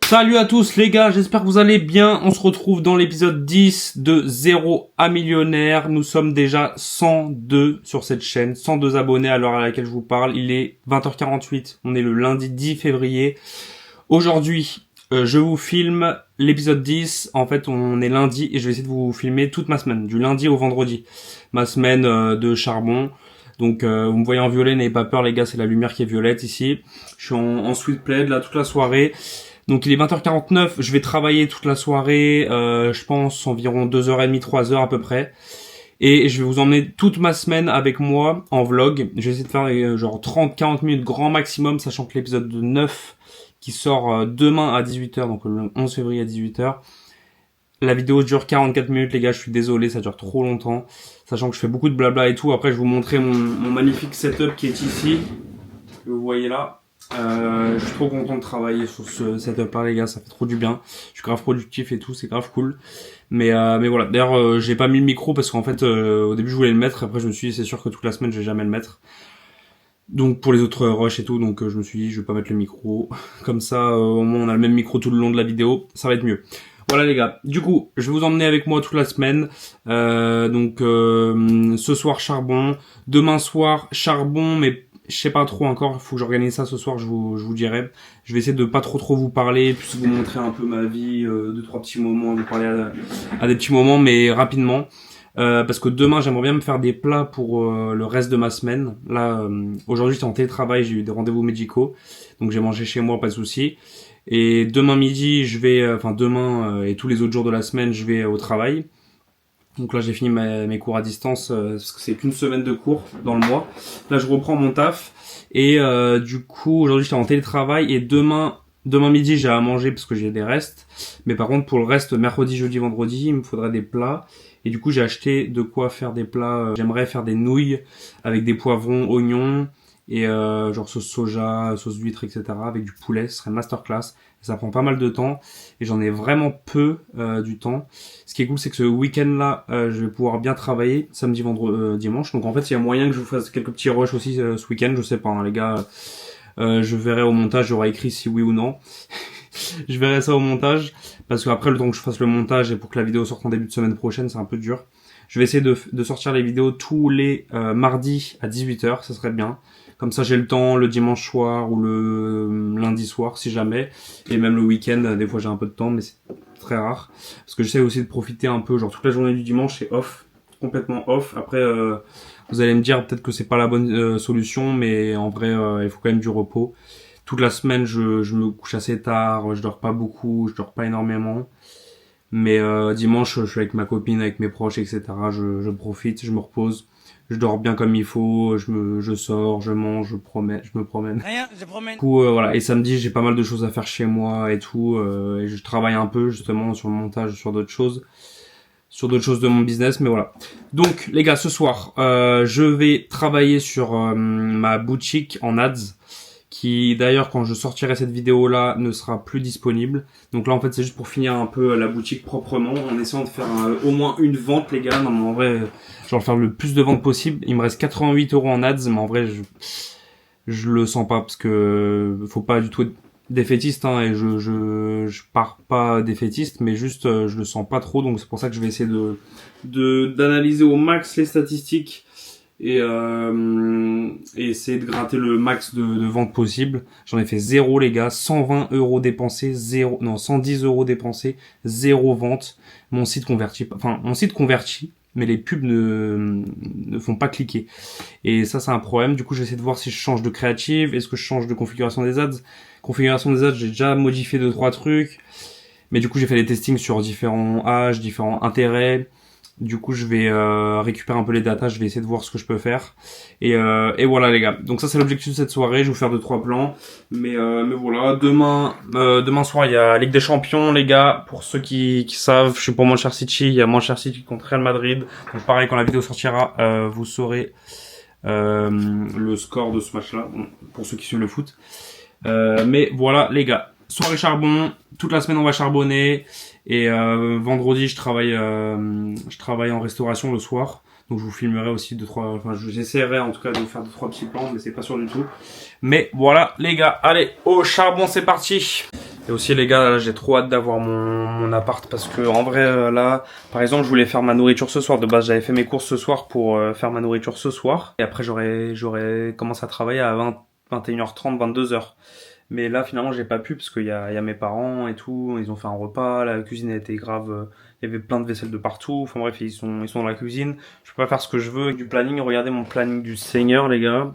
Salut à tous les gars, j'espère que vous allez bien. On se retrouve dans l'épisode 10 de 0 à millionnaire. Nous sommes déjà 102 sur cette chaîne, 102 abonnés à l'heure à laquelle je vous parle. Il est 20h48, on est le lundi 10 février. Aujourd'hui, je vous filme l'épisode 10. En fait, on est lundi et je vais essayer de vous filmer toute ma semaine, du lundi au vendredi. Ma semaine de charbon. Donc vous me voyez en violet, n'ayez pas peur les gars, c'est la lumière qui est violette ici. Je suis en sweet plaid là toute la soirée. Donc il est 20h49, je vais travailler toute la soirée, je pense environ 2h30, 3h à peu près. Et je vais vous emmener toute ma semaine avec moi en vlog. Je vais essayer de faire genre 30-40 minutes grand maximum, sachant que l'épisode 9 qui sort demain à 18h, donc le 11 février à 18h. La vidéo dure 44 minutes les gars, je suis désolé, ça dure trop longtemps. Sachant que je fais beaucoup de blabla et tout. Après je vais vous montrer mon magnifique setup qui est ici, que vous voyez là. Je suis trop content de travailler sur ce setup là les gars, ça fait trop du bien. Je suis grave productif et tout, c'est grave cool. Mais voilà, d'ailleurs j'ai pas mis le micro parce qu'en fait au début je voulais le mettre, après je me suis dit c'est sûr que toute la semaine je vais jamais le mettre. Donc pour les autres rushs et tout, donc je me suis dit je vais pas mettre le micro. Comme ça au moins on a le même micro tout le long de la vidéo, ça va être mieux. Voilà les gars, du coup je vais vous emmener avec moi toute la semaine. Ce soir charbon, demain soir charbon, mais je sais pas trop encore, il faut que j'organise ça ce soir, je vous dirai. Je vais essayer de pas trop vous parler, puis vous montrer un peu ma vie, 2-3 petits moments, vous parler à des petits moments, mais rapidement. Parce que demain j'aimerais bien me faire des plats pour le reste de ma semaine. Là, aujourd'hui j'étais en télétravail, j'ai eu des rendez-vous médicaux, donc j'ai mangé chez moi, pas de souci. Et demain midi, je vais, demain et tous les autres jours de la semaine, je vais au travail. Donc là j'ai fini mes cours à distance parce que c'est qu'une semaine de cours dans le mois. Là je reprends mon taf et du coup aujourd'hui j'étais en télétravail et demain midi j'ai à manger parce que j'ai des restes. Mais par contre pour le reste mercredi, jeudi, vendredi il me faudrait des plats. Et du coup j'ai acheté de quoi faire des plats. J'aimerais faire des nouilles avec des poivrons, oignons et genre sauce soja, sauce d'huître, etc. avec du poulet. Ce serait une masterclass. Ça prend pas mal de temps et j'en ai vraiment peu du temps. Ce qui est cool, c'est que ce week-end-là, je vais pouvoir bien travailler samedi, vendredi, dimanche. Donc en fait, il y a moyen que je vous fasse quelques petits rushs aussi ce week-end. Je sais pas, hein, les gars. Je verrai au montage, j'aurai écrit si oui ou non. Je verrai ça au montage parce qu'après le temps que je fasse le montage et pour que la vidéo sorte en début de semaine prochaine, c'est un peu dur. Je vais essayer de sortir les vidéos tous les mardis à 18h, ça serait bien. Comme ça j'ai le temps le dimanche soir ou le lundi soir si jamais. Et même le week-end, des fois j'ai un peu de temps mais c'est très rare. Parce que j'essaie aussi de profiter un peu, genre toute la journée du dimanche c'est off, complètement off. Après vous allez me dire peut-être que c'est pas la bonne solution mais en vrai il faut quand même du repos. Toute la semaine je me couche assez tard, je dors pas beaucoup, je dors pas énormément. Mais dimanche je suis avec ma copine, avec mes proches, etc. Je profite, je me repose. Je dors bien comme il faut, je sors, je mange, je me promène. Rien, je promène. Du coup, voilà. Et samedi, j'ai pas mal de choses à faire chez moi et tout. Et je travaille un peu justement sur le montage, sur d'autres choses de mon business. Mais voilà. Donc, les gars, ce soir, je vais travailler sur ma boutique en ads. Qui d'ailleurs quand je sortirai cette vidéo là ne sera plus disponible. Donc là en fait c'est juste pour finir un peu la boutique proprement en essayant de faire au moins une vente les gars. Non mais en vrai je vais faire le plus de ventes possible. Il me reste 88 € en ads mais en vrai je le sens pas parce que faut pas du tout être défaitiste hein, et je pars pas défaitiste mais juste je le sens pas trop donc c'est pour ça que je vais essayer d'analyser au max les statistiques. Et essayer de gratter le max de ventes possible. J'en ai fait 0 les gars, 120 € dépensés, 110 € dépensés, 0 vente. Mon site convertit, mais les pubs ne font pas cliquer. Et ça c'est un problème. Du coup j'essaie de voir si je change de créative, est-ce que je change de configuration des ads. Configuration des ads, j'ai déjà modifié 2-3 trucs. Mais du coup j'ai fait des testings sur différents âges, différents intérêts. Du coup, je vais récupérer un peu les datas, je vais essayer de voir ce que je peux faire. Et voilà les gars. Donc ça c'est l'objectif de cette soirée, je vais vous faire 2-3 plans. Mais voilà, demain soir il y a Ligue des Champions les gars. Pour ceux qui savent, je suis pour Manchester City, il y a Manchester City contre Real Madrid. Donc pareil, quand la vidéo sortira, vous saurez le score de ce match-là, pour ceux qui suivent le foot. Mais voilà les gars, soirée charbon, toute la semaine on va charbonner. Et vendredi je travaille en restauration le soir, donc je vous filmerai aussi j'essaierai en tout cas de vous faire 2-3 petits plans, mais c'est pas sûr du tout. Mais voilà les gars, allez au charbon, c'est parti. Et aussi les gars, là, j'ai trop hâte d'avoir mon appart, parce que en vrai là par exemple je voulais faire ma nourriture ce soir. De base j'avais fait mes courses ce soir pour faire ma nourriture ce soir, et après j'aurais commencé à travailler à 21h30 22h. Mais là, finalement, j'ai pas pu parce qu'il y a mes parents et tout. Ils ont fait un repas. La cuisine a été grave. Il y avait plein de vaisselle de partout. Enfin bref, ils sont dans la cuisine. Je peux pas faire ce que je veux avec du planning. Regardez mon planning du Seigneur, les gars.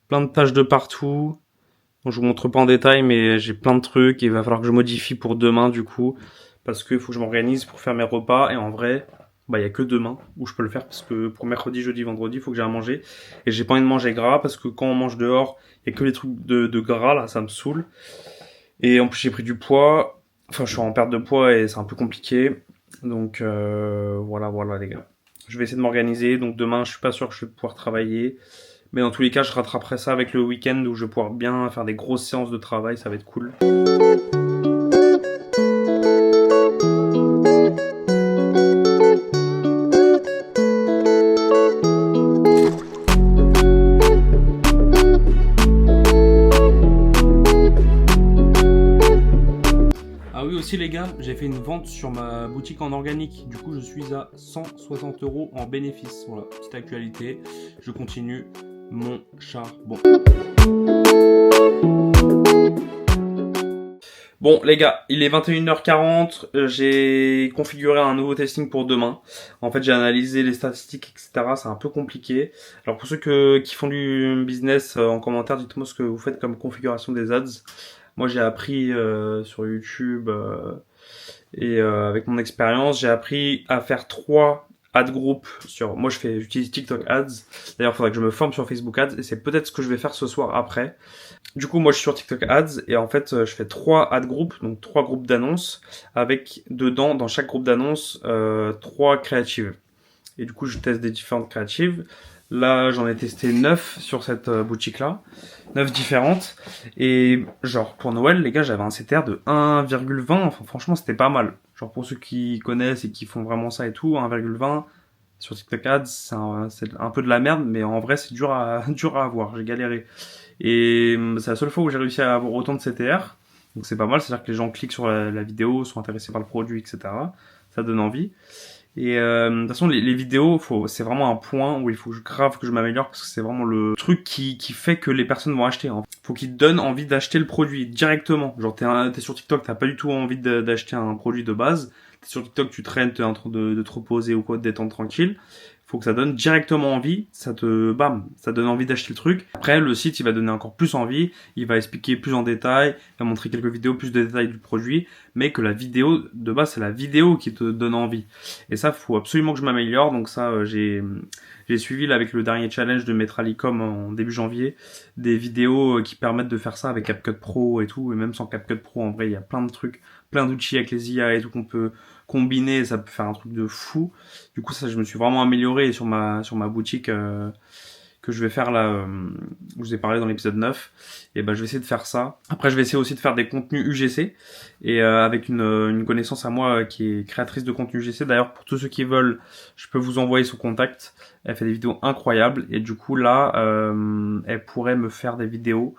Plein de tâches de partout. Bon, je vous montre pas en détail, mais j'ai plein de trucs. Il va falloir que je modifie pour demain, du coup. Parce qu'il faut que je m'organise pour faire mes repas. Et en vrai, bah, il y a que demain où je peux le faire, parce que pour mercredi, jeudi, vendredi, il faut que j'ai à manger. Et j'ai pas envie de manger gras, parce que quand on mange dehors, il y a que les trucs de gras, là, ça me saoule. Et en plus, j'ai pris du poids. Enfin, je suis en perte de poids et c'est un peu compliqué. Donc, voilà, les gars. Je vais essayer de m'organiser. Donc, demain, je suis pas sûr que je vais pouvoir travailler. Mais dans tous les cas, je rattraperai ça avec le week-end où je vais pouvoir bien faire des grosses séances de travail. Ça va être cool. Ah oui aussi les gars, j'ai fait une vente sur ma boutique en organique. Du coup je suis à 160 € en bénéfice. Voilà, petite actualité. Je continue mon charbon. Bon les gars, il est 21h40, j'ai configuré un nouveau testing pour demain. En fait j'ai analysé les statistiques, etc. C'est un peu compliqué. Alors pour ceux qui font du business, en commentaire, dites-moi ce que vous faites comme configuration des ads. Moi j'ai appris sur YouTube avec mon expérience, j'ai appris à faire 3 ad group moi j'utilise TikTok Ads. D'ailleurs, il faudrait que je me forme sur Facebook Ads, et c'est peut-être ce que je vais faire ce soir après. Du coup, moi je suis sur TikTok Ads, et en fait, je fais 3 ad groups, donc 3 groupes d'annonces, avec dedans, dans chaque groupe d'annonces, 3 créatives. Et du coup, je teste des différentes créatives. Là, j'en ai testé 9 sur cette boutique-là. 9 différentes. Et genre, pour Noël, les gars, j'avais un CTR de 1,20. Enfin, franchement, c'était pas mal. Genre, pour ceux qui connaissent et qui font vraiment ça et tout, 1,20 sur TikTok Ads, c'est un peu de la merde, mais en vrai, c'est dur à avoir. J'ai galéré. Et c'est la seule fois où j'ai réussi à avoir autant de CTR. Donc c'est pas mal, c'est-à-dire que les gens cliquent sur la vidéo, sont intéressés par le produit, etc. Ça donne envie. Et de toute façon, les vidéos, c'est vraiment un point où il faut grave que je m'améliore, parce que c'est vraiment le truc qui fait que les personnes vont acheter. Hein. Faut qu'ils te donnent envie d'acheter le produit directement. Genre t'es sur TikTok, t'as pas du tout envie d'acheter un produit de base. T'es sur TikTok, tu traînes, t'es en train de te reposer ou quoi, de détendre tranquille. Faut que ça donne directement envie, ça donne envie d'acheter le truc. Après, le site, il va donner encore plus envie, il va expliquer plus en détail, il va montrer quelques vidéos, plus de détails du produit, mais que la vidéo, de base, c'est la vidéo qui te donne envie. Et ça, faut absolument que je m'améliore. Donc ça, j'ai suivi là avec le dernier challenge de Metralicom en début janvier, des vidéos qui permettent de faire ça avec CapCut Pro et tout, et même sans CapCut Pro, en vrai, il y a plein de trucs, plein d'outils avec les IA et tout qu'on peut combiner, et ça peut faire un truc de fou. Du coup, ça, je me suis vraiment amélioré sur ma boutique que je vais faire là, je vous ai parlé dans l'épisode 9. Et ben, je vais essayer de faire ça. Après, je vais essayer aussi de faire des contenus UGC, et avec une connaissance à moi qui est créatrice de contenu UGC. D'ailleurs, pour tous ceux qui veulent, je peux vous envoyer son contact. Elle fait des vidéos incroyables, et du coup là, elle pourrait me faire des vidéos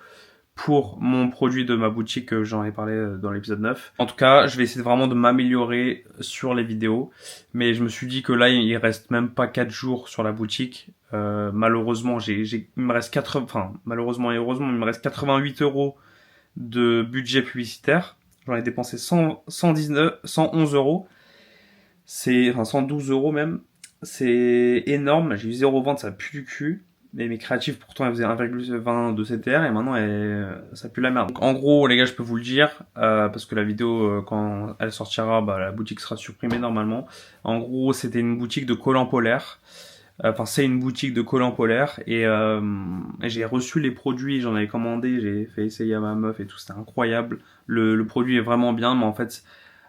pour mon produit de ma boutique, j'en ai parlé dans l'épisode 9. En tout cas, je vais essayer vraiment de m'améliorer sur les vidéos, mais je me suis dit que là, il reste même pas 4 jours sur la boutique. Malheureusement, il me reste malheureusement et heureusement, il me reste 88 € de budget publicitaire. J'en ai dépensé 111 €. 112 € même. C'est énorme. J'ai eu 0 vente, ça pue du cul. mes créatives, pourtant, elles faisaient 1,20 de CTR et maintenant, ça pue la merde. Donc, en gros, les gars, je peux vous le dire, parce que la vidéo, quand elle sortira, bah, la boutique sera supprimée normalement. En gros, c'était une boutique de collants polaires. Enfin, c'est une boutique de collants polaires et j'ai reçu les produits, j'en avais commandé, j'ai fait essayer à ma meuf et tout, c'était incroyable. Le produit est vraiment bien, mais en fait,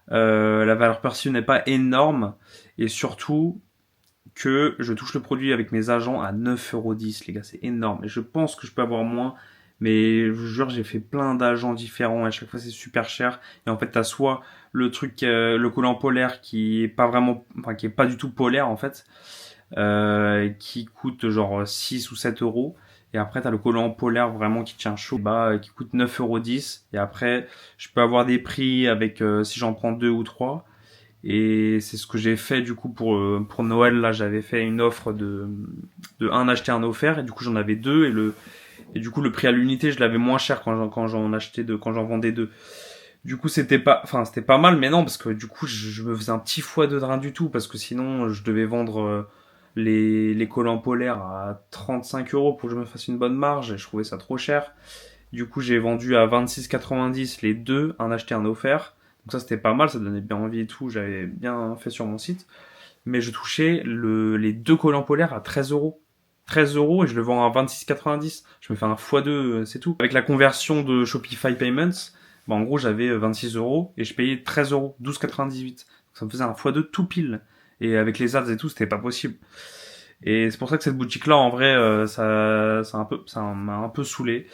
la valeur perçue n'est pas énorme et surtout que je touche le produit avec mes agents à 9,10 €, les gars, c'est énorme. Et je pense que je peux avoir moins, mais je vous jure, j'ai fait plein d'agents différents et à chaque fois c'est super cher. Et en fait, t'as soit le truc, le collant polaire qui est pas vraiment, enfin qui est pas du tout polaire en fait, qui coûte genre 6 ou 7 €. Et après, t'as le collant polaire vraiment qui tient chaud, bah, qui coûte 9,10 €. Et après, je peux avoir des prix avec, si j'en prends deux ou trois. Et c'est ce que j'ai fait du coup pour Noël. Là, j'avais fait une offre de un acheté un offert. Et du coup, j'en avais deux. Et du coup, le prix à l'unité, je l'avais moins cher quand j'en achetais deux, quand j'en vendais deux. Du coup, c'était pas mal, mais non, parce que du coup, je me faisais un petit foie de drain du tout, parce que sinon, je devais vendre les collants polaires à 35 € pour que je me fasse une bonne marge, et je trouvais ça trop cher. Du coup, j'ai vendu à 26,90 les deux, un acheté, un offert. Donc ça, c'était pas mal, ça donnait bien envie et tout, j'avais bien fait sur mon site. Mais je touchais les deux collants polaires à 13 €. 13 € et je le vends à 26,90. Je me fais un x2, c'est tout. Avec la conversion de Shopify Payments, bah en gros, j'avais 26 € et je payais 13 €, 12,98. Donc ça me faisait un x2 tout pile. Et avec les ads et tout, c'était pas possible. Et c'est pour ça que cette boutique-là, en vrai, ça m'a un peu saoulé.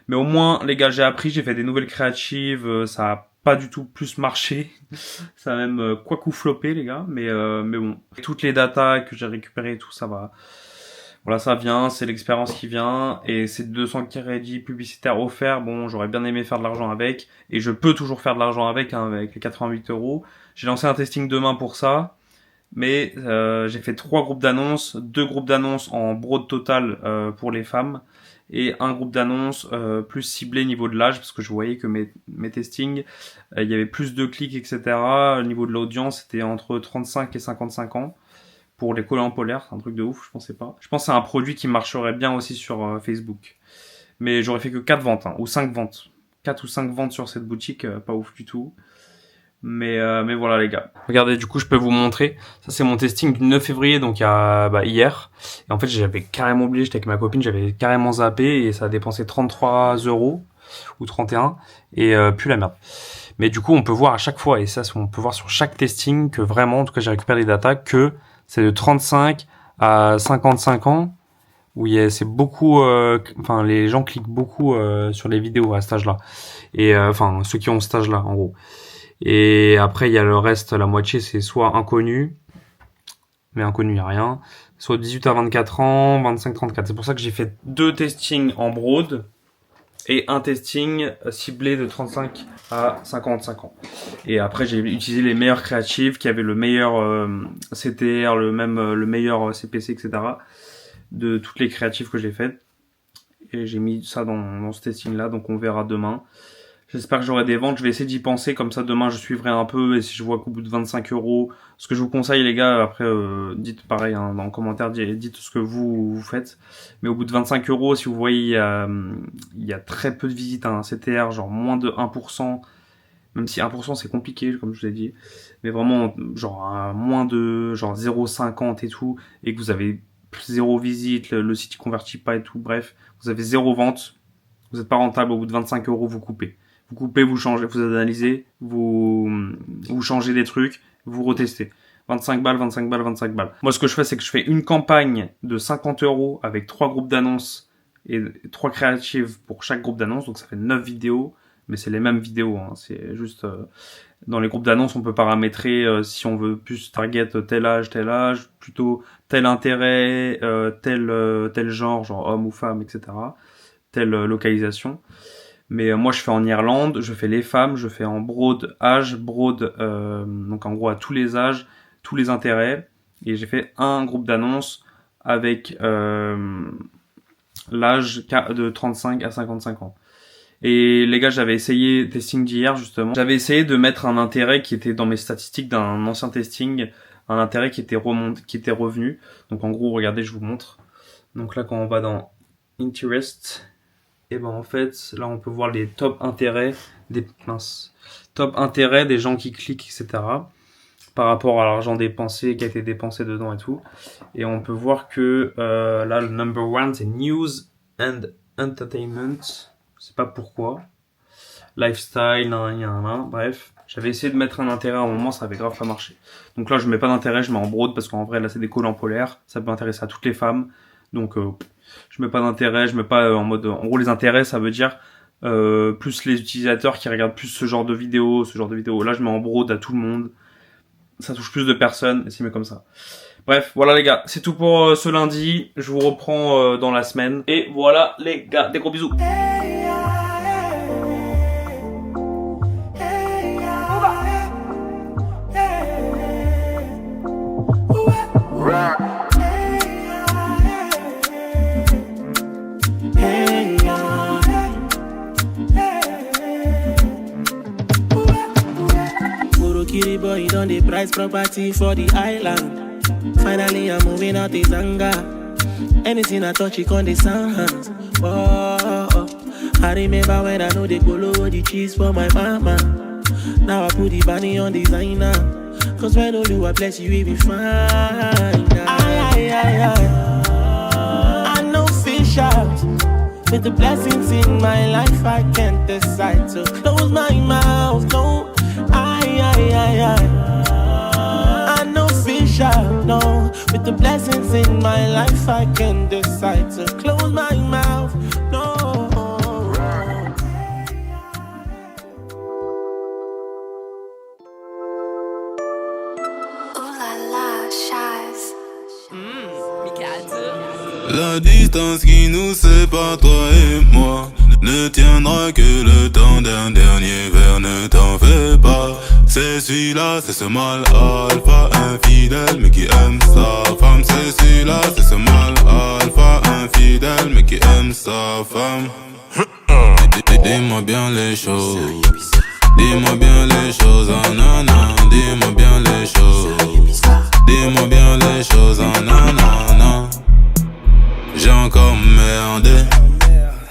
Mais au moins, les gars, j'ai appris, j'ai fait des nouvelles créatives, ça a pas du tout plus marché. Ça a même quacou floppé, les gars. Mais bon, toutes les datas que j'ai récupérées et tout, ça va. Voilà, ça vient, c'est l'expérience qui vient. Et ces 200 crédits publicitaires offerts, bon, j'aurais bien aimé faire de l'argent avec. Et je peux toujours faire de l'argent avec, hein, avec les 88 €. J'ai lancé un testing demain pour ça. Mais j'ai fait 3 groupes d'annonces, 2 groupes d'annonces en broad total pour les femmes et un groupe d'annonces plus ciblé niveau de l'âge parce que je voyais que mes testings, il y avait plus de clics, etc. Au niveau de l'audience, c'était entre 35 et 55 ans pour les collants polaires, c'est un truc de ouf, je pensais pas. Je pense que c'est un produit qui marcherait bien aussi sur Facebook. Mais j'aurais fait que 4 ventes, hein, ou 5 ventes. 4 ou 5 ventes sur cette boutique, pas ouf du tout. Mais voilà les gars. Regardez, du coup, je peux vous montrer. Ça, c'est mon testing du 9 février, donc hier. Et en fait, j'avais carrément oublié, j'étais avec ma copine, j'avais carrément zappé et ça a dépensé 33 € ou 31 et plus la merde. Mais du coup, on peut voir à chaque fois, et ça, on peut voir sur chaque testing que vraiment, en tout cas, j'ai récupéré les datas, que c'est de 35 à 55 ans où c'est beaucoup, enfin, les gens cliquent beaucoup sur les vidéos à cet âge-là. Et enfin, ceux qui ont cet âge-là, en gros. Et après, il y a le reste, la moitié, c'est soit inconnu, mais inconnu, il n'y a rien, soit 18 à 24 ans, 25-34. C'est pour ça que j'ai fait 2 testings en broad et un testing ciblé de 35 à 55 ans. Et après, j'ai utilisé les meilleurs créatifs qui avaient le meilleur CTR, le meilleur CPC, etc. de toutes les créatives que j'ai faites. Et j'ai mis ça dans ce testing-là, donc on verra demain. J'espère que j'aurai des ventes, je vais essayer d'y penser, comme ça demain je suivrai un peu, et si je vois qu'au bout de 25 €, ce que je vous conseille les gars, après dites pareil hein, dans le commentaire, dites ce que vous faites, mais au bout de 25 €, si vous voyez il y a très peu de visites à un CTR, genre moins de 1%, même si 1% c'est compliqué comme je vous ai dit, mais vraiment genre moins de genre 0,50 et tout, et que vous avez zéro visite, le site il convertit pas et tout, bref, vous avez zéro vente, vous n'êtes pas rentable, au bout de 25 €, vous coupez. Vous coupez, vous changez, vous analysez, vous changez des trucs, vous retestez. 25 balles, 25 balles, 25 balles. Moi, ce que je fais, c'est que je fais une campagne de 50 € avec 3 groupes d'annonces et 3 créatives pour chaque groupe d'annonces. Donc, ça fait 9 vidéos, mais c'est les mêmes vidéos. Hein. C'est juste, dans les groupes d'annonces, on peut paramétrer si on veut plus target tel âge, plutôt tel intérêt, tel genre homme ou femme, etc. Telle localisation. Mais moi, je fais en Irlande, je fais les femmes, je fais en broad âge, broad, donc en gros à tous les âges, tous les intérêts. Et j'ai fait un groupe d'annonces avec l'âge de 35 à 55 ans. Et les gars, j'avais essayé testing d'hier justement. J'avais essayé de mettre un intérêt qui était dans mes statistiques d'un ancien testing, un intérêt qui était revenu. Donc en gros, regardez, je vous montre. Donc là, quand on va dans Interest, et ben en fait, là on peut voir les top intérêts top intérêts des gens qui cliquent, etc. Par rapport à l'argent dépensé, qui a été dépensé dedans et tout. Et on peut voir que là, le number one, c'est News and Entertainment. Je sais pas pourquoi. Lifestyle, bref. J'avais essayé de mettre un intérêt à un moment, ça avait grave pas marché. Donc là, je mets pas d'intérêt, je mets en broad parce qu'en vrai, là, c'est des collants polaires. Ça peut intéresser à toutes les femmes. Donc, je mets pas d'intérêt, je mets pas en mode... En gros, les intérêts, ça veut dire plus les utilisateurs qui regardent plus ce genre de vidéos, Là, je mets en broad à tout le monde. Ça touche plus de personnes, et c'est mieux comme ça. Bref, voilà les gars, c'est tout pour ce lundi. Je vous reprends dans la semaine. Et voilà les gars, des gros bisous. Kitty boy, done the price property for the island. Finally, I'm moving out the Zanga. Anything I touch, it on the sound. Oh, I remember when I know they go low the cheese for my mama. Now I put the bunny on designer. Cause when you I bless you, we be fine. I know fish out. With the blessings in my life, I can't decide to close my mouth. No. I know fish out, no. With the blessings in my life, I can decide to close my mouth, no. Ooh la la, Chaz. La distance qui nous sépare, toi et moi, ne tiendra que le temps d'un dernier verre, ne t'en fais pas. C'est celui-là, c'est ce mal alpha infidèle mais qui aime sa femme. C'est celui-là, c'est ce mal alpha infidèle mais qui aime sa femme. Dis-moi bien les choses, dis-moi bien les choses, oh non non. Dis-moi bien les choses, dis-moi bien les choses, oh non non non. J'ai encore merdé.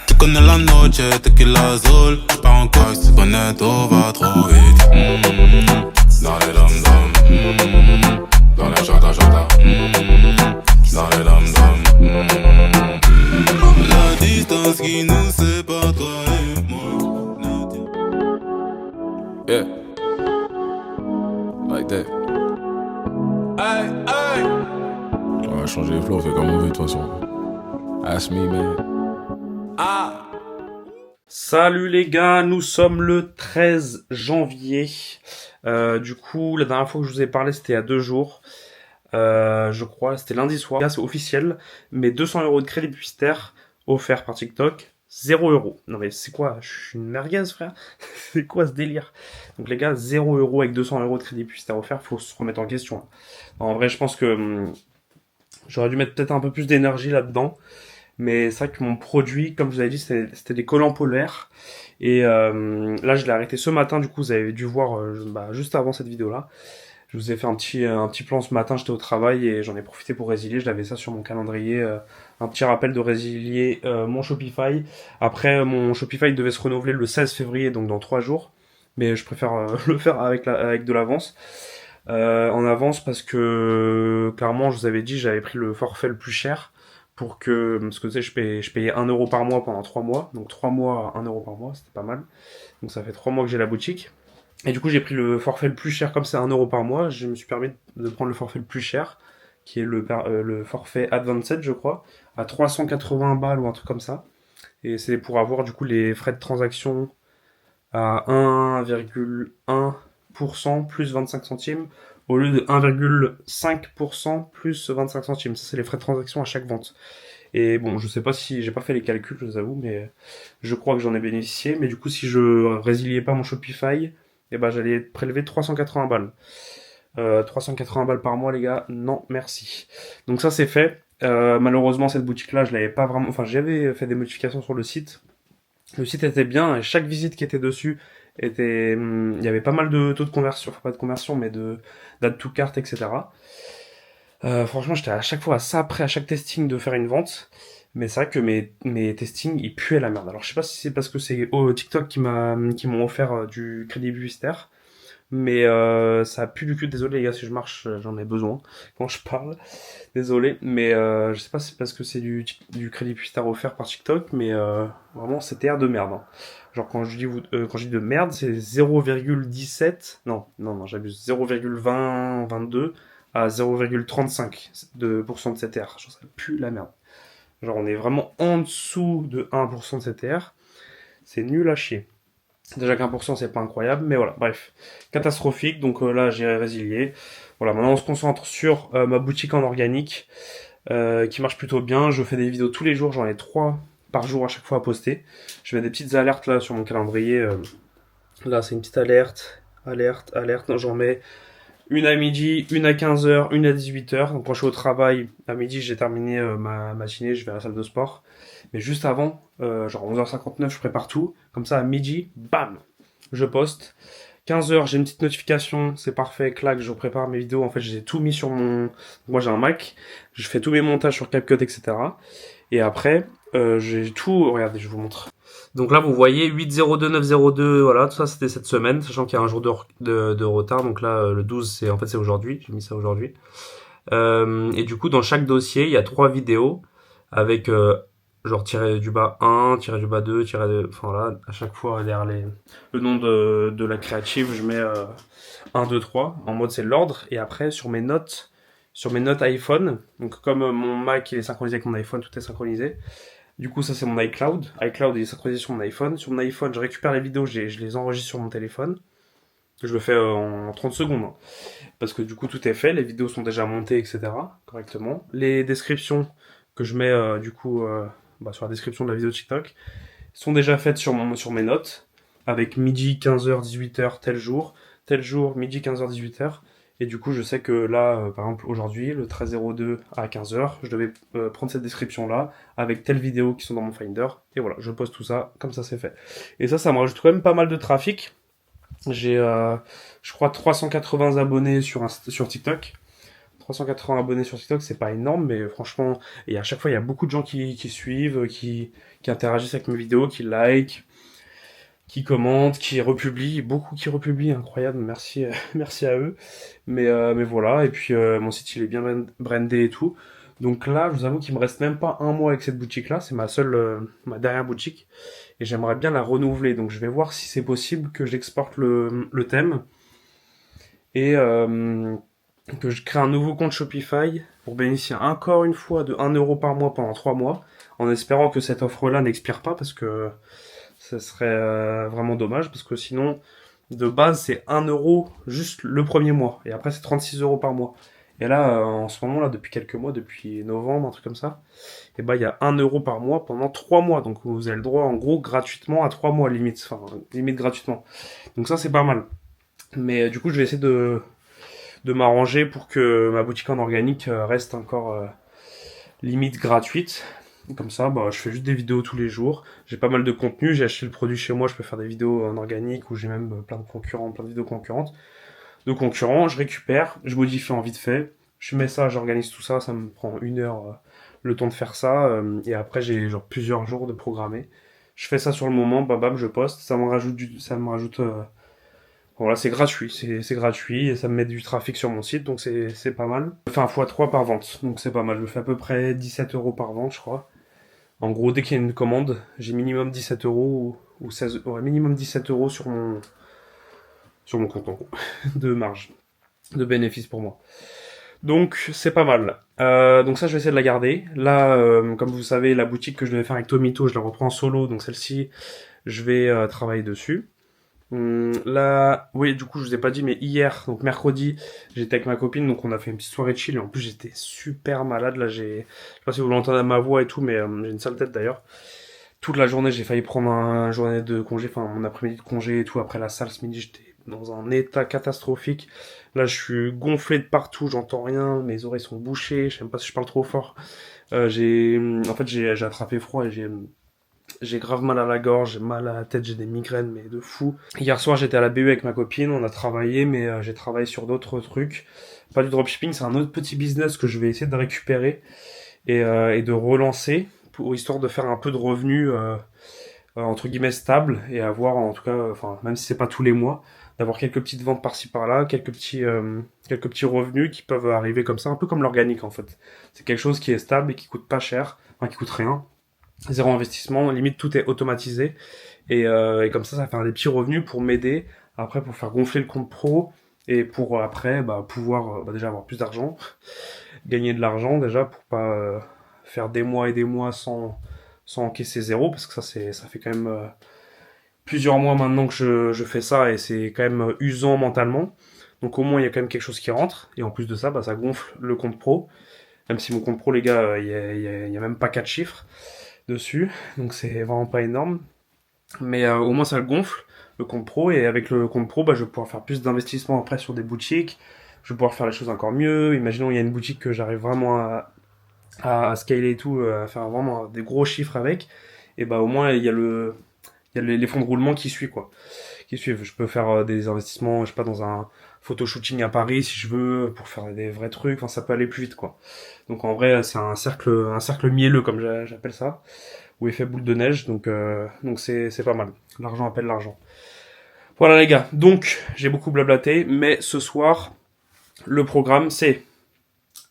Tu connais la noche, tequila azul. J'pars en quoi, tu connais, tout va trop vite. Dans les dom-dom, dans les chata-chata, dans les dom-dom. La distance qui nous sépare, toi et moi. Yeah, like that. Hey, hey. On va changer les flots, on fait comme on veut de toute façon. Ask me, man. Salut les gars, nous sommes le 13 janvier. Du coup, la dernière fois que je vous ai parlé, c'était il y a 2 jours. Je crois, c'était lundi soir. Là, c'est officiel. Mes 200 € de crédit publicitaire offerts par TikTok, 0 €. Non mais c'est quoi? Je suis une merguez, frère. C'est quoi ce délire? Donc les gars, 0 € avec 200 € de crédit publicitaire offert, faut se remettre en question. En vrai, je pense que j'aurais dû mettre peut-être un peu plus d'énergie là-dedans. Mais c'est vrai que mon produit, comme je vous avais dit, c'était des collants polaires. Et là, je l'ai arrêté ce matin. Du coup, vous avez dû voir juste avant cette vidéo-là. Je vous ai fait un petit plan ce matin. J'étais au travail et j'en ai profité pour résilier. Je l'avais ça sur mon calendrier. Un petit rappel de résilier mon Shopify. Après, mon Shopify devait se renouveler le 16 février, donc dans 3 jours. Mais je préfère le faire avec de l'avance. En avance parce que, clairement, je vous avais dit, j'avais pris le forfait le plus cher. Parce que tu sais, je payais 1 € par mois pendant 3 mois. Donc 3 mois, 1 € par mois, c'était pas mal. Donc ça fait 3 mois que j'ai la boutique. Et du coup, j'ai pris le forfait le plus cher, comme c'est 1 € par mois. Je me suis permis de prendre le forfait le plus cher, qui est le forfait Advanced, je crois, à 380 balles ou un truc comme ça. Et c'est pour avoir du coup les frais de transaction à 1,1% plus 25 centimes au lieu de 1,5% plus 25 centimes. Ça, c'est les frais de transaction à chaque vente. Et bon, je sais pas si j'ai pas fait les calculs, je vous avoue, mais je crois que j'en ai bénéficié. Mais du coup, si je résiliais pas mon Shopify, eh ben, j'allais prélever 380 balles. 380 balles par mois, les gars, non, merci. Donc ça, c'est fait. Malheureusement, cette boutique-là, je l'avais pas vraiment... Enfin, j'avais fait des modifications sur le site. Le site était bien, et chaque visite qui était dessus était... Il y avait pas mal de taux de conversion, enfin pas de conversion, mais d'add to cart, etc. Franchement, j'étais à chaque fois à ça près à chaque testing de faire une vente. Mais c'est vrai que mes testings, ils puaient la merde. Alors, je sais pas si c'est parce que c'est TikTok qui m'ont offert du crédit publicitaire. Mais ça pue du cul. Désolé les gars, si je marche, j'en ai besoin quand je parle. Désolé. Mais je sais pas si c'est parce que c'est du crédit publicitaire offert par TikTok. Mais vraiment, c'était air de merde. Hein. Genre quand je dis de merde, c'est 0,17. Non, j'abuse. 0,20, 22 à 0,35 de CTR. Genre, ça pue la merde. Genre, on est vraiment en dessous de 1% de CTR. C'est nul à chier. Déjà qu'1%, c'est pas incroyable, mais voilà, bref. Catastrophique, donc là, j'ai résilié. Voilà, maintenant, on se concentre sur ma boutique en organique, qui marche plutôt bien. Je fais des vidéos tous les jours, j'en ai 3 par jour à chaque fois à poster. Je mets des petites alertes là sur mon calendrier. Là, c'est une petite alerte. Non, j'en mets une à midi, une à 15h, une à 18h. Donc quand je suis au travail, à midi, j'ai terminé ma matinée, je vais à la salle de sport. Mais juste avant, genre 11h59, je prépare tout. Comme ça, à midi, bam, je poste. 15h, j'ai une petite notification, c'est parfait, clac, je prépare mes vidéos. En fait, j'ai tout mis sur mon... Moi, j'ai un Mac, je fais tous mes montages sur CapCut, etc. Et après, j'ai tout... Regardez, je vous montre. Donc là, vous voyez 8-02-9-02, voilà, tout ça c'était cette semaine, sachant qu'il y a un jour de retard. Donc là, le 12, c'est aujourd'hui, j'ai mis ça aujourd'hui. Et du coup, dans chaque dossier, il y a 3 vidéos avec genre tiré du bas 1, tiré du bas 2, enfin voilà, à chaque fois derrière le nom de la créative, je mets 1, 2, 3, en mode c'est l'ordre. Et après, sur mes notes iPhone, donc comme mon Mac il est synchronisé avec mon iPhone, tout est synchronisé. Du coup, ça c'est mon iCloud. iCloud il est synchronisé sur mon iPhone. Sur mon iPhone, je récupère les vidéos, je les enregistre sur mon téléphone. Je le fais en 30 secondes. Hein. Parce que du coup, tout est fait. Les vidéos sont déjà montées, etc. correctement. Les descriptions que je mets sur la description de la vidéo TikTok sont déjà faites sur mes notes. Avec midi, 15h, 18h, tel jour, midi, 15h, 18h. Et du coup, je sais que là, par exemple, aujourd'hui, le 13-02 à 15h, je devais prendre cette description-là avec telles vidéos qui sont dans mon Finder. Et voilà, je poste tout ça, comme ça c'est fait. Et ça me rajoute quand même pas mal de trafic. J'ai, je crois, 380 abonnés sur TikTok. 380 abonnés sur TikTok, c'est pas énorme, mais franchement, et à chaque fois, il y a beaucoup de gens qui suivent, qui interagissent avec mes vidéos, qui like, qui commentent, qui republient, beaucoup qui republient, incroyable, merci, merci à eux. Mais voilà, et puis mon site il est bien brandé et tout. Donc là, je vous avoue qu'il me reste même pas un mois avec cette boutique-là, c'est ma dernière boutique, et j'aimerais bien la renouveler. Donc je vais voir si c'est possible que j'exporte le thème et que je crée un nouveau compte Shopify pour bénéficier encore une fois de 1€ par mois pendant 3 mois, en espérant que cette offre-là n'expire pas, parce que ça serait vraiment dommage, parce que sinon, de base, c'est 1€ juste le premier mois. Et après, c'est 36€ par mois. Et là, en ce moment, là, depuis quelques mois, depuis novembre, un truc comme ça, et il y a 1€ par mois pendant 3 mois. Donc, vous avez le droit, en gros, gratuitement à 3 mois, limite. Enfin, limite gratuitement. Donc ça, c'est pas mal. Mais du coup, je vais essayer de m'arranger pour que ma boutique en organique reste encore limite gratuite. Comme ça, je fais juste des vidéos tous les jours. J'ai pas mal de contenu, j'ai acheté le produit chez moi, je peux faire des vidéos en organique, où j'ai même plein de vidéos concurrentes. De concurrents, je récupère, je modifie en vite fait, je mets ça, j'organise tout ça, ça me prend 1 heure le temps de faire ça, et après j'ai genre plusieurs jours de programmer. Je fais ça sur le moment, bam, je poste, ça me rajoute voilà, c'est gratuit, c'est gratuit, et ça me met du trafic sur mon site, donc c'est pas mal. Enfin, x3 par vente, donc c'est pas mal. Je fais à peu près 17€ par vente, je crois. En gros, dès qu'il y a une commande, j'ai minimum 17€ ou 16, ouais, minimum 17€ sur mon compte, en gros, de marge, de bénéfice pour moi. Donc, c'est pas mal. Donc ça, je vais essayer de la garder. Là, comme vous savez, la boutique que je devais faire avec Tomito, je la reprends en solo, donc celle-ci, je vais travailler dessus. Là, oui, du coup, je vous ai pas dit, mais hier, donc mercredi, j'étais avec ma copine, donc on a fait une petite soirée de chill, et en plus, j'étais super malade, là, je sais pas si vous l'entendez à ma voix et tout, mais j'ai une sale tête d'ailleurs. Toute la journée, j'ai failli prendre un journée de congé, enfin, mon après-midi de congé et tout, après la salle ce midi, j'étais dans un état catastrophique. Là, je suis gonflé de partout, j'entends rien, mes oreilles sont bouchées, je sais même pas si je parle trop fort. En fait, j'ai attrapé froid et J'ai grave mal à la gorge, j'ai mal à la tête, j'ai des migraines, mais de fou. Hier soir, j'étais à la BU avec ma copine, on a travaillé, mais j'ai travaillé sur d'autres trucs. Pas du dropshipping, c'est un autre petit business que je vais essayer de récupérer et de relancer, pour histoire de faire un peu de revenus entre guillemets stable et avoir en tout cas, enfin même si c'est pas tous les mois, d'avoir quelques petites ventes par-ci par-là, quelques petits revenus qui peuvent arriver comme ça, un peu comme l'organique en fait. C'est quelque chose qui est stable et qui coûte pas cher, enfin qui coûte rien, zéro investissement, limite tout est automatisé et comme ça va faire des petits revenus pour m'aider après pour faire gonfler le compte pro et pour après pouvoir déjà avoir plus d'argent, gagner de l'argent déjà pour pas faire des mois et des mois sans encaisser zéro parce que ça fait quand même plusieurs mois maintenant que je fais ça et c'est quand même usant mentalement. Donc au moins il y a quand même quelque chose qui rentre et en plus de ça ça gonfle le compte pro. Même si mon compte pro les gars il y a même pas 4 chiffres dessus donc c'est vraiment pas énorme. Mais au moins ça le gonfle le compte pro et avec le compte pro je vais pouvoir faire plus d'investissements après sur des boutiques. Je vais pouvoir faire les choses encore mieux. Imaginons il y a une boutique que j'arrive vraiment à scaler et tout, à faire vraiment des gros chiffres avec. Et au moins il y a les fonds de roulement qui suivent quoi. Qui suivent. Je peux faire des investissements, je sais pas, dans un photo shooting à Paris si je veux pour faire des vrais trucs. Enfin, ça peut aller plus vite quoi. Donc en vrai, c'est un cercle mielleux comme j'appelle ça, où effet boule de neige. Donc c'est pas mal. L'argent appelle l'argent. Voilà les gars. Donc j'ai beaucoup blablaté, mais ce soir le programme c'est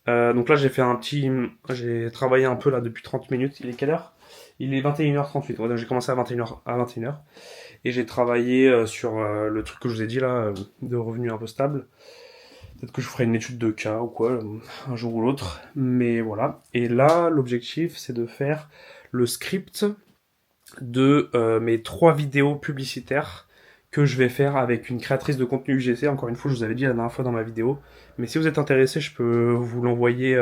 donc là j'ai travaillé un peu là depuis 30 minutes. Il est quelle heure? Il est 21h38. Ouais, donc j'ai commencé à 21h et j'ai travaillé sur le truc que je vous ai dit là de revenus un peu stable. Peut-être que je ferai une étude de cas ou quoi un jour ou l'autre, mais voilà. Et là l'objectif c'est de faire le script de mes 3 vidéos publicitaires que je vais faire avec une créatrice de contenu UGC. Encore une fois, je vous avais dit la dernière fois dans ma vidéo. Mais si vous êtes intéressé, je peux vous l'envoyer,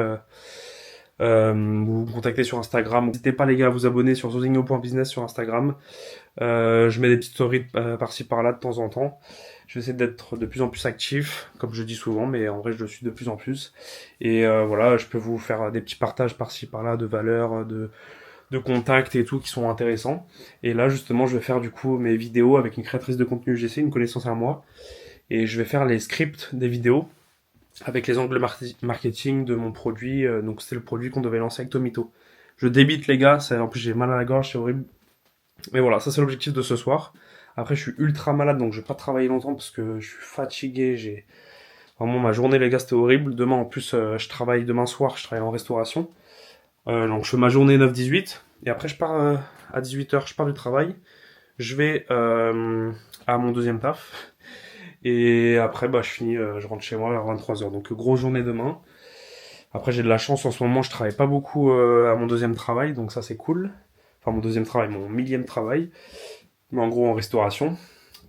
vous contacter sur Instagram. N'hésitez pas les gars à vous abonner sur zozigno.business sur Instagram. Je mets des petites stories par-ci par-là de temps en temps. Je vais essayer d'être de plus en plus actif, comme je dis souvent, mais en vrai je le suis de plus en plus. Et voilà, je peux vous faire des petits partages par-ci par-là de valeurs, de contacts et tout qui sont intéressants. Et là, justement, je vais faire du coup mes vidéos avec une créatrice de contenu UGC, une connaissance à moi. Et je vais faire les scripts des vidéos avec les angles marketing de mon produit. Donc, c'était le produit qu'on devait lancer avec Tomito. Je débite, les gars. En plus, j'ai mal à la gorge, c'est horrible. Mais voilà, ça, c'est l'objectif de ce soir. Après, je suis ultra malade, donc je vais pas travailler longtemps parce que je suis fatigué. Vraiment, ma journée, les gars, c'était horrible. Demain, en plus, je travaille demain soir, je travaille en restauration. Donc je fais ma journée 9-18 et après je pars à 18h, je pars du travail, je vais à mon deuxième taf et après je finis, je rentre chez moi vers 23h. Donc grosse journée demain. Après j'ai de la chance en ce moment, je travaille pas beaucoup à mon deuxième travail, donc ça c'est cool. Enfin mon deuxième travail, mon millième travail, mais en gros en restauration.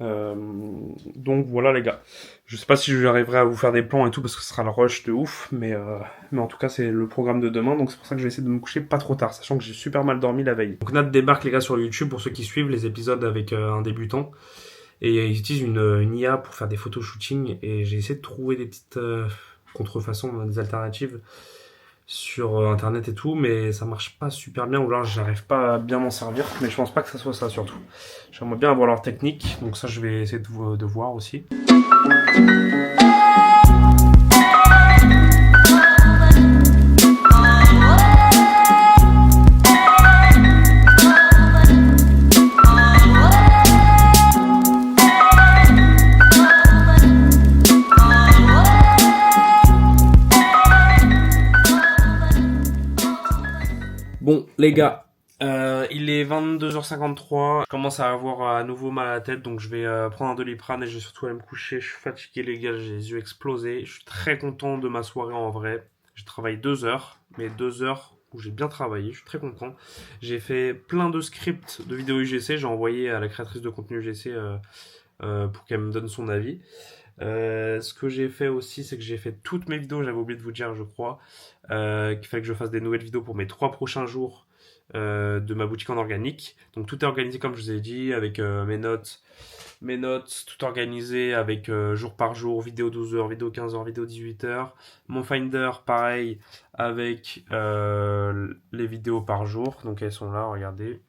Donc voilà les gars. Je sais pas si j'arriverai à vous faire des plans et tout parce que ce sera le rush de ouf, mais en tout cas c'est le programme de demain, donc c'est pour ça que je vais essayer de me coucher pas trop tard, sachant que j'ai super mal dormi la veille. Donc Nat débarque les gars sur YouTube pour ceux qui suivent les épisodes avec un débutant, et ils utilisent une IA pour faire des photos shooting, et j'ai essayé de trouver des petites contrefaçons, des alternatives sur internet et tout, mais ça marche pas super bien, ou alors j'arrive pas à bien m'en servir, mais je pense pas que ça soit ça surtout. J'aimerais bien avoir leur technique, donc ça je vais essayer de voir aussi. Bon les gars, il est 22h53, je commence à avoir à nouveau mal à la tête, donc je vais prendre un Doliprane et je vais surtout aller me coucher. Je suis fatigué les gars, j'ai les yeux explosés. Je suis très content de ma soirée en vrai. J'ai travaillé 2 heures, mais 2 heures où j'ai bien travaillé, je suis très content. J'ai fait plein de scripts de vidéos UGC, j'ai envoyé à la créatrice de contenu UGC pour qu'elle me donne son avis. Ce que j'ai fait aussi, c'est que j'ai fait toutes mes vidéos, j'avais oublié de vous dire, je crois, qu'il fallait que je fasse des nouvelles vidéos pour mes 3 prochains jours de ma boutique en organique. Donc tout est organisé comme je vous ai dit, avec mes notes, tout organisé avec jour par jour, vidéo 12h, vidéo 15h, vidéo 18h. Mon Finder, pareil, avec les vidéos par jour. Donc elles sont là, regardez.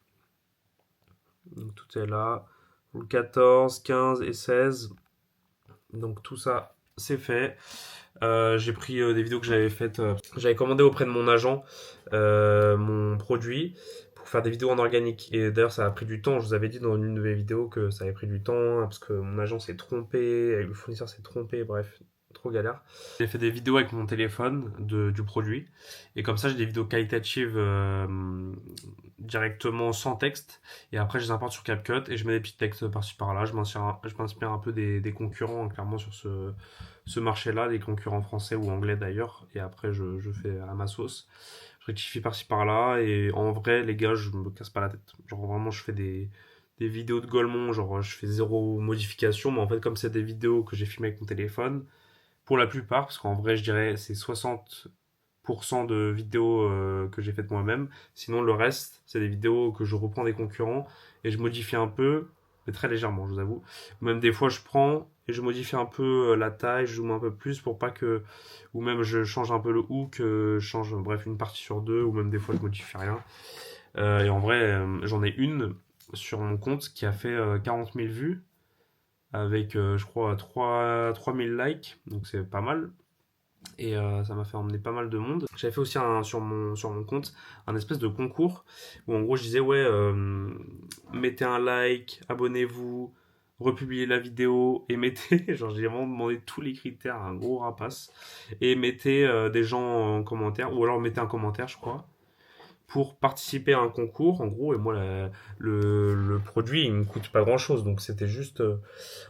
Donc tout est là. Le 14, 15 et 16. Donc tout ça, c'est fait. J'ai pris des vidéos que j'avais faites. J'avais commandé auprès de mon agent mon produit pour faire des vidéos en organique. Et d'ailleurs, ça a pris du temps. Je vous avais dit dans une de mes vidéos que ça avait pris du temps parce que mon agent s'est trompé, le fournisseur s'est trompé, bref. Trop galère. J'ai fait des vidéos avec mon téléphone du produit et comme ça j'ai des vidéos qualitatives directement sans texte et après je les importe sur CapCut et je mets des petits textes par-ci par-là. Je m'inspire un peu des concurrents clairement sur ce marché-là, des concurrents français ou anglais d'ailleurs, et après je fais à ma sauce. Je rectifie par-ci par-là et en vrai les gars je me casse pas la tête. Genre vraiment je fais des vidéos de Golemont, genre je fais zéro modification, mais en fait comme c'est des vidéos que j'ai filmées avec mon téléphone, pour la plupart, parce qu'en vrai, je dirais c'est 60% de vidéos que j'ai faites moi-même. Sinon, le reste, c'est des vidéos que je reprends des concurrents et je modifie un peu, mais très légèrement, je vous avoue. Même des fois, je prends et je modifie un peu la taille, je zoome un peu plus pour pas que... Ou même je change un peu le hook, je change, bref, une partie sur deux, ou même des fois, je modifie rien. Et en vrai, j'en ai une sur mon compte qui a fait 40 000 vues avec je crois 3000 likes, donc c'est pas mal et ça m'a fait emmener pas mal de monde. J'avais fait aussi sur mon compte un espèce de concours où en gros je disais ouais mettez un like, abonnez-vous, republiez la vidéo et mettez, genre j'ai vraiment demandé tous les critères, un gros rapace, et mettez des gens en commentaire ou alors mettez un commentaire je crois pour participer à un concours en gros. Et moi le produit il me coûte pas grand chose, donc c'était juste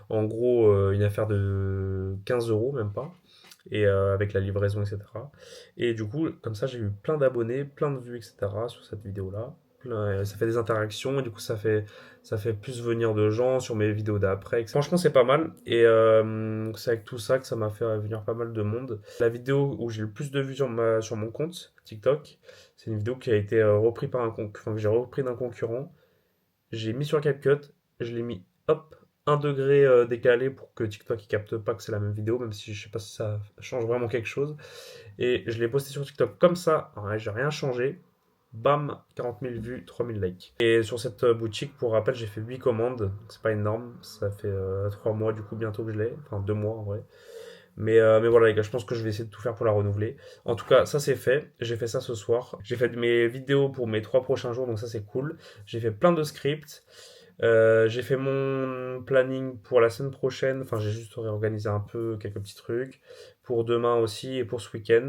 en gros une affaire de 15 € même pas, et avec la livraison etc. Et du coup comme ça j'ai eu plein d'abonnés, plein de vues etc. sur cette vidéo là. Ça fait des interactions et du coup ça fait plus venir de gens sur mes vidéos d'après. Franchement c'est pas mal et c'est avec tout ça que ça m'a fait venir pas mal de monde. La vidéo où j'ai le plus de vues sur mon compte TikTok, c'est une vidéo qui a été reprise par que j'ai repris d'un concurrent. J'ai mis sur CapCut, je l'ai mis hop 1 degré décalé pour que TikTok il capte pas que c'est la même vidéo, même si je sais pas si ça change vraiment quelque chose. Et je l'ai posté sur TikTok comme ça, ouais, j'ai rien changé. Bam, 40 000 vues, 3000 likes. Et sur cette boutique, pour rappel, j'ai fait 8 commandes. C'est pas énorme, ça fait 3 mois du coup bientôt que je l'ai. Enfin 2 mois en vrai. Mais voilà les gars, je pense que je vais essayer de tout faire pour la renouveler. En tout cas, ça c'est fait. J'ai fait ça ce soir. J'ai fait mes vidéos pour mes 3 prochains jours, donc ça c'est cool. J'ai fait plein de scripts. J'ai fait mon planning pour la semaine prochaine. Enfin, j'ai juste réorganisé un peu quelques petits trucs. Pour demain aussi et pour ce week-end.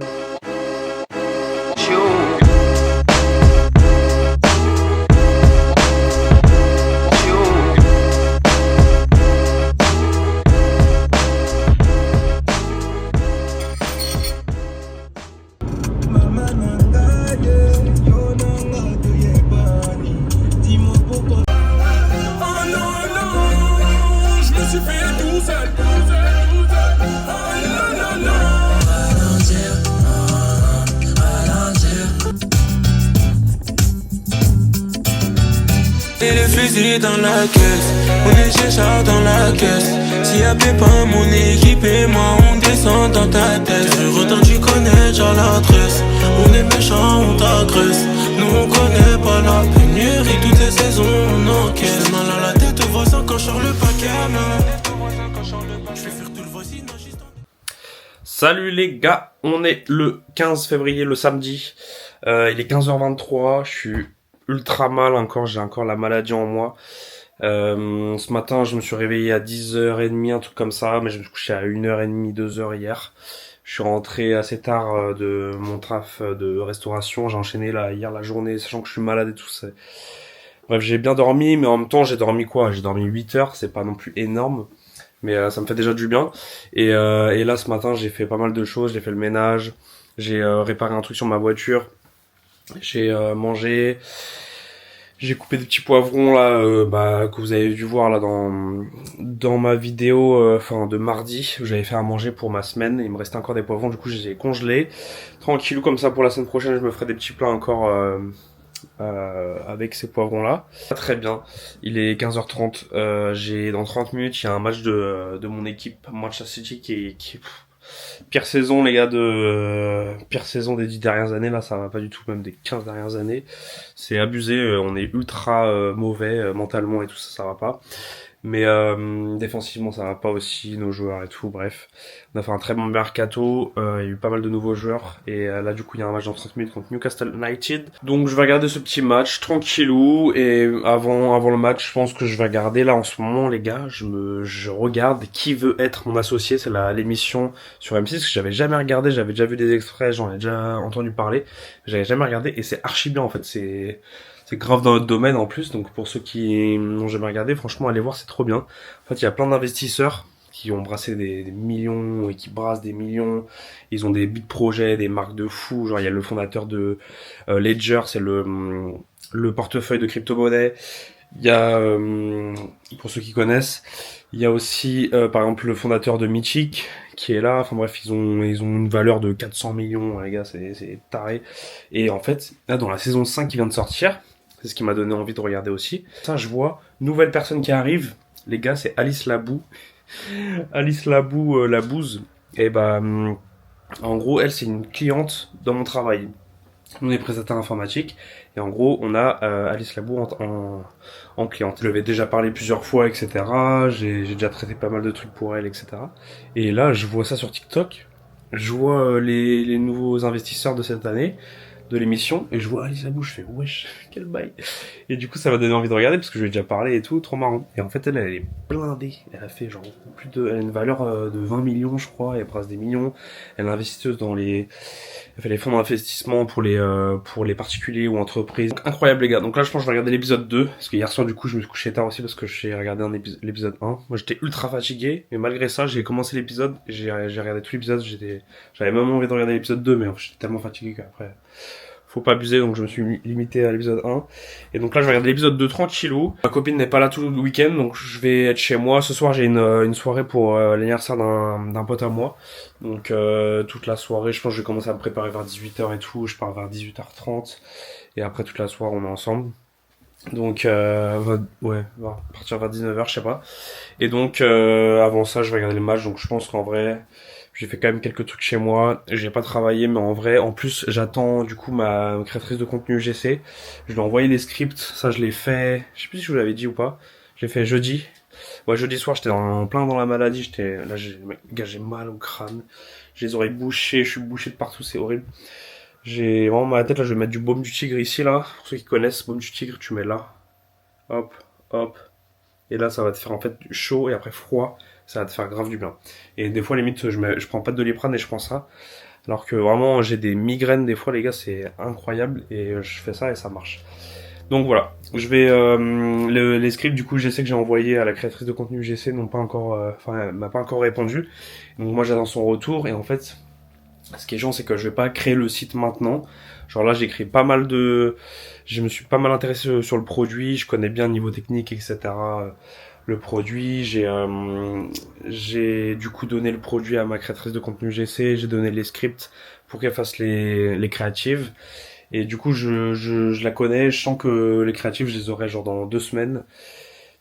Et le fusil dans la caisse, on est chercheur dans la caisse. S'il y a pépin, mon équipe et moi, on descend dans ta tête. Autant tu connais déjà l'adresse. On est méchant, on t'agresse. Nous on connaît pas la pénurie, toutes les saisons on encaisse. J'ai mal à la tête, voisin quand je sors le paquet. Je vais faire tout le voisin. Salut les gars, on est le 15 février, le samedi. Il est 15h23, je suis ultra mal encore, j'ai encore la maladie en moi. Ce matin, je me suis réveillé à 10h30, un truc comme ça, mais je me suis couché à 1h30, 2h hier. Je suis rentré assez tard de mon taf de restauration, j'ai enchaîné hier la journée, sachant que je suis malade et tout ça. Bref, j'ai bien dormi, mais en même temps, j'ai dormi quoi? J'ai dormi 8 heures, c'est pas non plus énorme, mais ça me fait déjà du bien. Et là, ce matin, j'ai fait pas mal de choses, j'ai fait le ménage, j'ai réparé un truc sur ma voiture, j'ai mangé, j'ai coupé des petits poivrons là, que vous avez dû voir là dans ma vidéo de mardi où j'avais fait à manger pour ma semaine. Il me restait encore des poivrons, du coup je les ai congelés. Tranquillou comme ça pour la semaine prochaine, je me ferai des petits plats encore avec ces poivrons là. Très bien, il est 15h30, j'ai dans 30 minutes il y a un match de mon équipe Manchester City qui Pire saison les gars pire saison des 10 dernières années, là ça va pas du tout, même des 15 dernières années. C'est abusé, on est ultra mauvais mentalement et tout ça va pas. Mais défensivement ça va pas aussi, nos joueurs et tout, bref. On a fait un très bon mercato, il y a eu pas mal de nouveaux joueurs et là du coup il y a un match dans 30 minutes contre Newcastle United. Donc je vais regarder ce petit match tranquillou et avant le match, je pense que je vais regarder là en ce moment les gars, je regarde Qui veut être mon associé, c'est l'émission sur M6 que j'avais jamais regardé, j'avais déjà vu des extraits, j'en ai déjà entendu parler, j'avais jamais regardé et c'est archi bien en fait, c'est grave dans notre domaine en plus, donc pour ceux qui n'ont jamais regardé, franchement allez voir, c'est trop bien. En fait il y a plein d'investisseurs qui ont brassé des millions et qui brassent des millions. Ils ont des big projets, des marques de fous. Genre il y a le fondateur de Ledger, c'est le portefeuille de crypto-monnaie. Il y a, pour ceux qui connaissent, il y a aussi par exemple le fondateur de Mythic qui est là. Enfin bref, ils ont une valeur de 400 millions, les gars, c'est taré. Et en fait, là dans la saison 5 qui vient de sortir, c'est ce qui m'a donné envie de regarder aussi. Ça, je vois, nouvelle personne qui arrive. Les gars, c'est Alice Labou. Alice Labou, la bouse. Et bah, en gros, elle, c'est une cliente dans mon travail. On est prestataire informatique. Et en gros, on a Alice Labou en cliente. Je lui avais déjà parlé plusieurs fois, etc. J'ai déjà traité pas mal de trucs pour elle, etc. Et là, je vois ça sur TikTok. Je vois les nouveaux investisseurs de cette année, de l'émission, et je vois Alice Labou, je fais wesh, quel bail. Et du coup ça m'a donné envie de regarder parce que je lui ai déjà parlé et tout, trop marrant. Et en fait elle est blindée, elle a fait genre elle a une valeur de 20 millions je crois, elle brasse des millions, elle est investisseuse elle fait les fonds d'investissement pour les particuliers ou entreprises. Donc, incroyable les gars, donc là je pense que je vais regarder l'épisode 2, parce que hier soir du coup je me suis couché tard aussi parce que j'ai regardé l'épisode 1. Moi j'étais ultra fatigué, mais malgré ça j'ai commencé l'épisode, j'ai regardé tout l'épisode, j'avais même envie de regarder l'épisode 2, mais j'étais tellement fatigué qu'après faut pas abuser, donc je me suis limité à l'épisode 1. Et donc là, je vais regarder l'épisode 2 tranquillou. Ma copine n'est pas là tout le week-end, donc je vais être chez moi. Ce soir, j'ai une soirée pour l'anniversaire d'un pote à moi. Donc toute la soirée, je pense que je vais commencer à me préparer vers 18h et tout. Je pars vers 18h30. Et après, toute la soirée, on est ensemble. Donc ouais, on va partir vers 19h, je sais pas. Et donc avant ça, je vais regarder le match. Donc je pense qu'en vrai, j'ai fait quand même quelques trucs chez moi. J'ai pas travaillé, mais en vrai, en plus, j'attends du coup ma créatrice de contenu UGC. Je lui ai envoyé les scripts. Ça, je l'ai fait. Je sais plus si je vous l'avais dit ou pas. Je l'ai fait jeudi. Ouais, jeudi soir, j'étais plein dans la maladie. J'ai mal au crâne. J'ai les oreilles bouchées. Je suis bouché de partout. C'est horrible. J'ai vraiment ma tête là. Je vais mettre du baume du tigre ici là. Pour ceux qui connaissent, baume du tigre, tu mets là. Hop, hop. Et là, ça va te faire en fait chaud et après froid. Ça va te faire grave du bien. Et des fois, limite, je prends pas de Doliprane et je prends ça. Alors que vraiment, j'ai des migraines des fois, les gars, c'est incroyable. Et je fais ça et ça marche. Donc voilà. Je vais, les scripts, du coup, GC que j'ai envoyé à la créatrice de contenu GC n'ont pas encore, elle m'a pas encore répondu. Donc moi, j'attends son retour. Et en fait, ce qui est chiant, c'est que je vais pas créer le site maintenant. Genre là, je me suis pas mal intéressé sur le produit. Je connais bien le niveau technique, etc. Le produit, j'ai du coup donné le produit à ma créatrice de contenu GC, j'ai donné les scripts pour qu'elle fasse les créatives. Et du coup, je la connais, je sens que les créatives, je les aurai genre dans 2 semaines.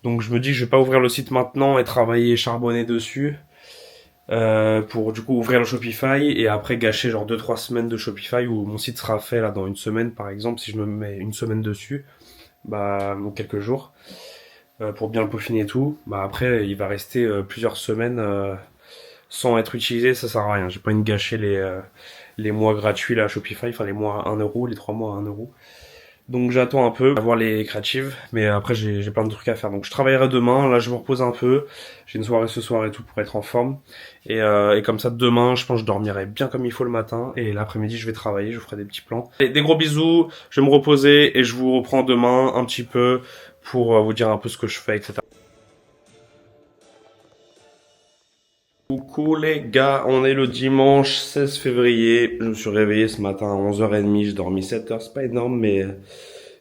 Donc je me dis que je vais pas ouvrir le site maintenant et travailler charbonner dessus. Pour du coup ouvrir le Shopify et après gâcher genre 2-3 semaines de Shopify où mon site sera fait là dans 1 semaine par exemple, si je me mets 1 semaine dessus, bah, ou quelques jours, pour bien le peaufiner et tout. Bah après il va rester plusieurs semaines sans être utilisé, ça sert à rien. J'ai pas envie de gâcher les mois gratuits là à Shopify, enfin les mois à 1€, les 3 mois à 1€. Donc j'attends un peu, avoir les créatives, mais après j'ai plein de trucs à faire. Donc je travaillerai demain, là je me repose un peu, j'ai une soirée ce soir et tout pour être en forme. Et comme ça demain, je pense que je dormirai bien comme il faut le matin. Et l'après-midi je vais travailler, je ferai des petits plans. Et des gros bisous, je vais me reposer et je vous reprends demain un petit peu pour vous dire un peu ce que je fais, etc. Coucou les gars, on est le dimanche 16 février, je me suis réveillé ce matin à 11h30, j'ai dormi 7h, c'est pas énorme mais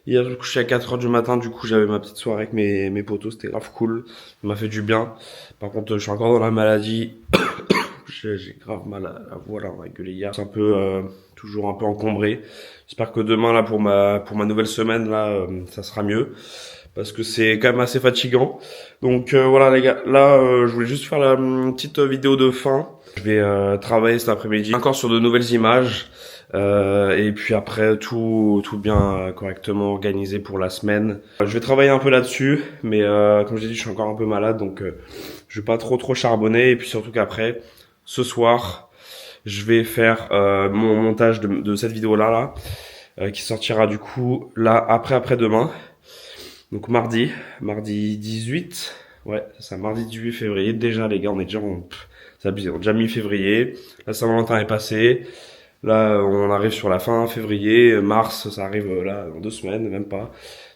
hier je me couchais à 4h du matin, du coup j'avais ma petite soirée avec mes potos, c'était grave cool, ça m'a fait du bien. Par contre je suis encore dans la maladie, j'ai grave mal à la voix là, on va gueuler hier, c'est un peu toujours un peu encombré. J'espère que demain là pour ma nouvelle semaine là, ça sera mieux. Parce que c'est quand même assez fatigant. Donc voilà les gars, là je voulais juste faire la petite vidéo de fin Je vais travailler cet après-midi encore sur de nouvelles images. Et puis après tout bien correctement organisé pour la semaine. Je vais travailler un peu là-dessus, mais comme je l'ai dit, je suis encore un peu malade, donc je vais pas trop charbonner. Et puis surtout qu'après, ce soir, je vais faire mon montage de cette vidéo-là, qui sortira du coup là après-demain. Donc mardi 18. Ouais, c'est ça, mardi 18 février. Déjà les gars, on est déjà c'est abusé, on est déjà mi-février. La Saint-Valentin est passée. Là, on arrive sur la fin février, mars, ça arrive là dans 2 semaines, même pas.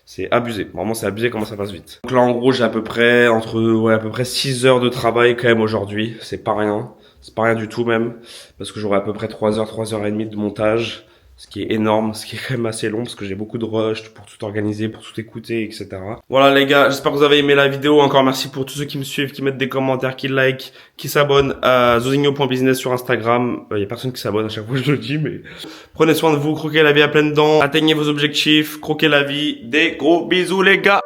C'est abusé. Vraiment, c'est abusé comment ça passe vite. Donc là, en gros, j'ai à peu près à peu près 6 heures de travail quand même aujourd'hui. C'est pas rien. C'est pas rien du tout même. Parce que j'aurai à peu près 3 heures et demie de montage. Ce qui est énorme, ce qui est quand même assez long parce que j'ai beaucoup de rush pour tout organiser, pour tout écouter, etc. Voilà les gars, j'espère que vous avez aimé la vidéo. Encore merci pour tous ceux qui me suivent, qui mettent des commentaires, qui like, qui s'abonnent à zosigno.business sur Instagram. Y a personne qui s'abonne à chaque fois que je le dis, mais prenez soin de vous, croquez la vie à pleines dents, atteignez vos objectifs, croquez la vie. Des gros bisous les gars.